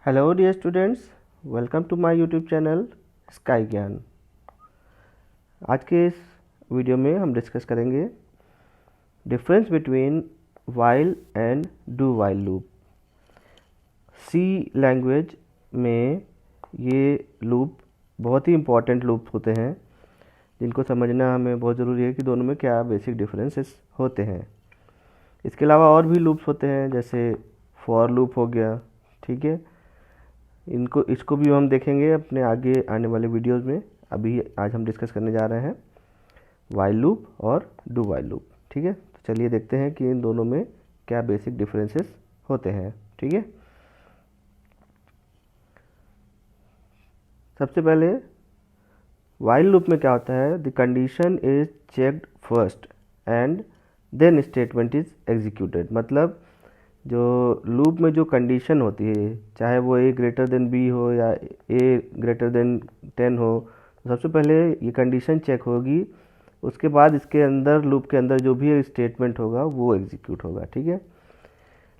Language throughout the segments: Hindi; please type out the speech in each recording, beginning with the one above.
Hello dear students, welcome to my YouTube channel Sky Gyan. आज के इस वीडियो में हम डिस्कस करेंगे difference between while and do while loop. C language में ये लूप बहुत ही इम्पॉर्टेंट लूप होते हैं जिनको समझना हमें बहुत ज़रूरी है कि दोनों में क्या बेसिक डिफरेंसेस होते हैं। इसके अलावा और भी लूप्स होते हैं जैसे फॉर लूप हो गया, ठीक है। इसको भी हम देखेंगे अपने आगे आने वाले वीडियोस में। अभी आज हम डिस्कस करने जा रहे हैं वाइल लूप और डू वाइल लूप, ठीक है। तो चलिए देखते हैं कि इन दोनों में क्या बेसिक डिफरेंसेस होते हैं, ठीक है। सबसे पहले वाइल लूप में क्या होता है, the condition is checked first and then statement is executed. मतलब जो लूप में जो कंडीशन होती है, चाहे वो a ग्रेटर देन b हो या a ग्रेटर देन 10 हो, तो सबसे पहले ये कंडीशन चेक होगी, उसके बाद इसके अंदर लूप के अंदर जो भी स्टेटमेंट होगा वो एग्जीक्यूट होगा, ठीक है।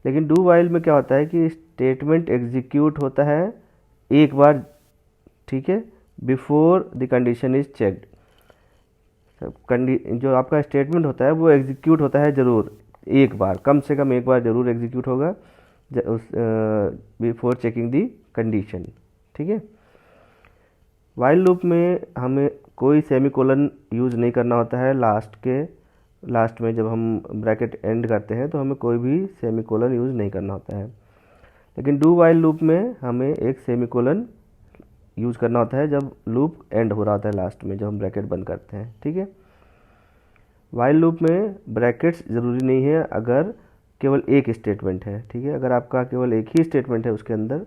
लेकिन डू वाइल में क्या होता है कि स्टेटमेंट एग्जीक्यूट होता है एक बार, ठीक है, before the condition is checked. जो आपका स्टेटमेंट होता है वो एग्जीक्यूट होता है ज़रूर एक बार, कम से कम एक बार ज़रूर एग्जीक्यूट होगा उस बिफोर चेकिंग दी कंडीशन, ठीक है। वाइल लूप में हमें कोई सेमीकोलन यूज़ नहीं करना होता है। लास्ट में जब हम ब्रैकेट एंड करते हैं तो हमें कोई भी सेमीकोलन यूज़ नहीं करना होता है। लेकिन डू वाइल लूप में हमें एक सेमीकोलन यूज़ करना होता है जब लूप एंड हो रहा होता है लास्ट में, जब हम ब्रैकेट बंद करते हैं, ठीक है। वाइल लूप में ब्रैकेट्स ज़रूरी नहीं है अगर केवल एक स्टेटमेंट है, ठीक है। अगर आपका केवल एक ही स्टेटमेंट है उसके अंदर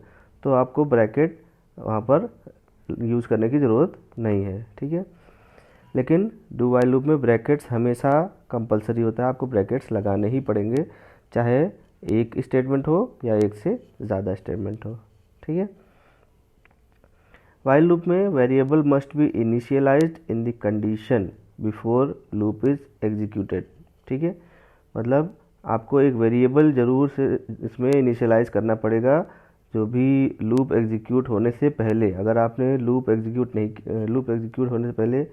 तो आपको ब्रैकेट वहाँ पर यूज़ करने की ज़रूरत नहीं है, ठीक है। लेकिन डू वाइल लूप में ब्रैकेट्स हमेशा कंपलसरी होता है, आपको ब्रैकेट्स लगाने ही पड़ेंगे, चाहे एक स्टेटमेंट हो या एक से ज़्यादा स्टेटमेंट हो, ठीक है। वाइल लूप में variable must be initialised in the condition before loop is executed, ठीक है। मतलब आपको एक वेरिएबल ज़रूर से इसमें इनिशियलाइज करना पड़ेगा जो भी लूप एग्जीक्यूट होने से पहले। अगर आपने लूप एग्जीक्यूट होने से पहले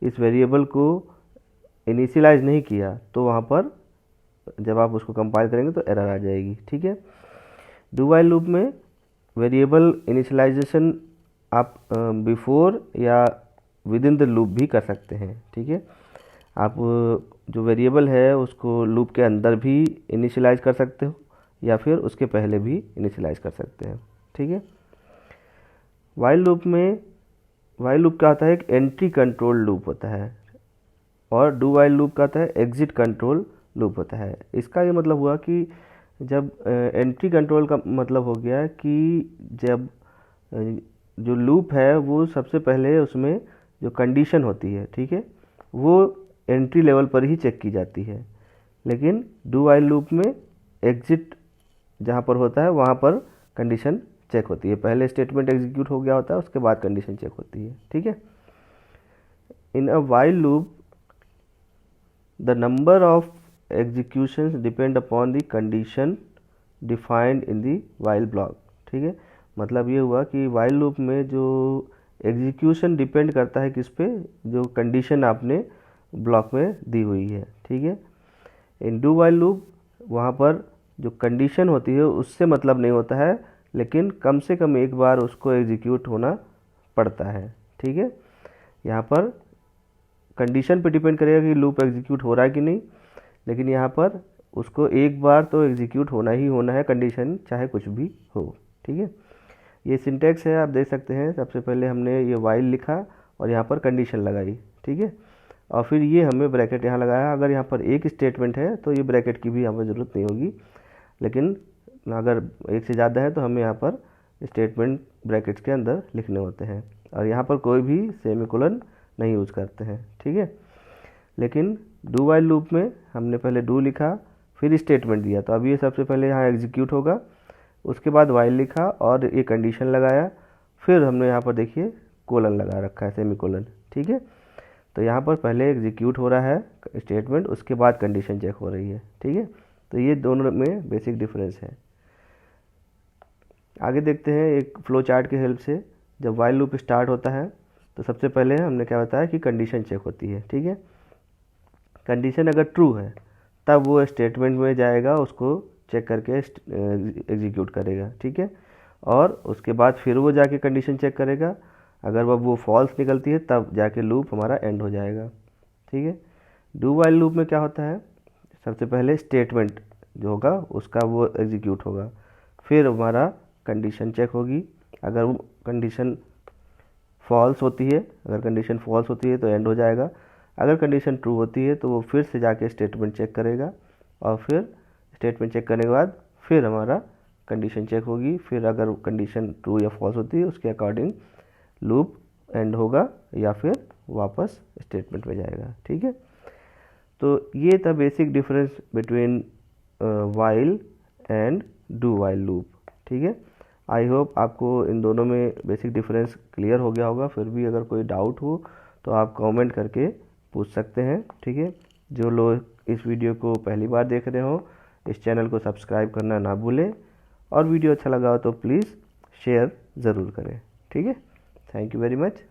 इस वेरिएबल को इनिशियलाइज नहीं किया तो वहाँ पर जब आप उसको कंपाइल करेंगे तो एरर आ जाएगी, ठीक है। डू वाइल लूप में वेरिएबल इनिशियलाइजेशन आप बिफोर या विद इन द लूप भी कर सकते हैं, ठीक है। आप जो वेरिएबल है उसको लूप के अंदर भी इनिशियलाइज कर सकते हो या फिर उसके पहले भी इनिशियलाइज कर सकते हैं, ठीक है। वाइल लूप क्या होता है, एक एंट्री कंट्रोल लूप होता है, और डू वाइल लूप का होता है एग्जिट कंट्रोल लूप होता है। इसका ये मतलब हुआ कि जब एंट्री कंट्रोल का मतलब हो गया कि जब जो लूप है वो सबसे पहले उसमें जो कंडीशन होती है, ठीक है, वो एंट्री लेवल पर ही चेक की जाती है। लेकिन डू वाइल लूप में एग्जिट जहाँ पर होता है वहाँ पर कंडीशन चेक होती है। पहले स्टेटमेंट एग्जीक्यूट हो गया होता है, उसके बाद कंडीशन चेक होती है, ठीक है। In a while loop the number of executions depend upon the condition defined in the while block, ठीक है। मतलब ये हुआ कि वाइल लूप में जो एग्जीक्यूशन डिपेंड करता है किस पे, जो कंडीशन आपने ब्लॉक में दी हुई है, ठीक है। इन डू वाइल लूप वहाँ पर जो कंडीशन होती है उससे मतलब नहीं होता है, लेकिन कम से कम एक बार उसको एग्जीक्यूट होना पड़ता है, ठीक है। यहाँ पर कंडीशन पे डिपेंड करेगा कि लूप एग्जीक्यूट हो रहा है कि नहीं, लेकिन यहाँ पर उसको एक बार तो एग्जीक्यूट होना ही होना है, कंडीशन चाहे कुछ भी हो, ठीक है। ये सिंटेक्स है, आप देख सकते हैं। सबसे पहले हमने ये वाइल लिखा और यहाँ पर कंडीशन लगाई, ठीक है, और फिर ये हमें ब्रैकेट यहाँ लगाया। अगर यहाँ पर एक स्टेटमेंट है तो ये ब्रैकेट की भी हमें ज़रूरत नहीं होगी, लेकिन अगर एक से ज़्यादा है तो हमें यहाँ पर स्टेटमेंट ब्रैकेट्स के अंदर लिखने होते हैं, और यहाँ पर कोई भी सेमीकोलन नहीं यूज़ करते हैं, ठीक है। लेकिन डू वाइल लूप में हमने पहले डू लिखा फिर स्टेटमेंट दिया, तो अब ये सबसे पहले यहाँ एग्जीक्यूट होगा, उसके बाद वाइल लिखा और ये कंडीशन लगाया, फिर हमने यहाँ पर देखिए कोलन लगा रखा है, सेमीकोलन, ठीक है। तो यहाँ पर पहले एग्जीक्यूट हो रहा है स्टेटमेंट, उसके बाद कंडीशन चेक हो रही है, ठीक है। तो ये दोनों में बेसिक डिफरेंस है। आगे देखते हैं एक फ्लो चार्ट की हेल्प से। जब वाइल लूप स्टार्ट होता है तो सबसे पहले हमने क्या बताया कि कंडीशन चेक होती है, ठीक है। कंडीशन अगर ट्रू है तब वो स्टेटमेंट में जाएगा, उसको चेक करके एग्जीक्यूट करेगा, ठीक है। और उसके बाद फिर वो जाके कंडीशन चेक करेगा, अगर वो फॉल्स निकलती है तब जाके लूप हमारा एंड हो जाएगा, ठीक है। डू वाइल लूप में क्या होता है, सबसे पहले स्टेटमेंट जो होगा उसका वो एग्जीक्यूट होगा, फिर हमारा कंडीशन चेक होगी, अगर वो कंडीशन फॉल्स होती है, अगर कंडीशन फॉल्स होती है तो एंड हो जाएगा, अगर कंडीशन ट्रू होती है तो वो फिर से जाके स्टेटमेंट चेक करेगा, और फिर स्टेटमेंट चेक करने के बाद फिर हमारा कंडीशन चेक होगी, फिर अगर कंडीशन ट्रू या फॉल्स होती है उसके अकॉर्डिंग लूप एंड होगा या फिर वापस स्टेटमेंट में जाएगा, ठीक है। तो ये था basic difference between while and do while loop, ठीक है। आई होप आपको इन दोनों में बेसिक डिफरेंस क्लियर हो गया होगा। फिर भी अगर कोई डाउट हो तो आप कमेंट करके पूछ सकते हैं, ठीक है। जो लोग इस वीडियो को पहली बार देख रहे हो, इस चैनल को सब्सक्राइब करना ना भूलें, और वीडियो अच्छा लगा हो तो प्लीज़ शेयर ज़रूर करें, ठीक है। Thank you very much.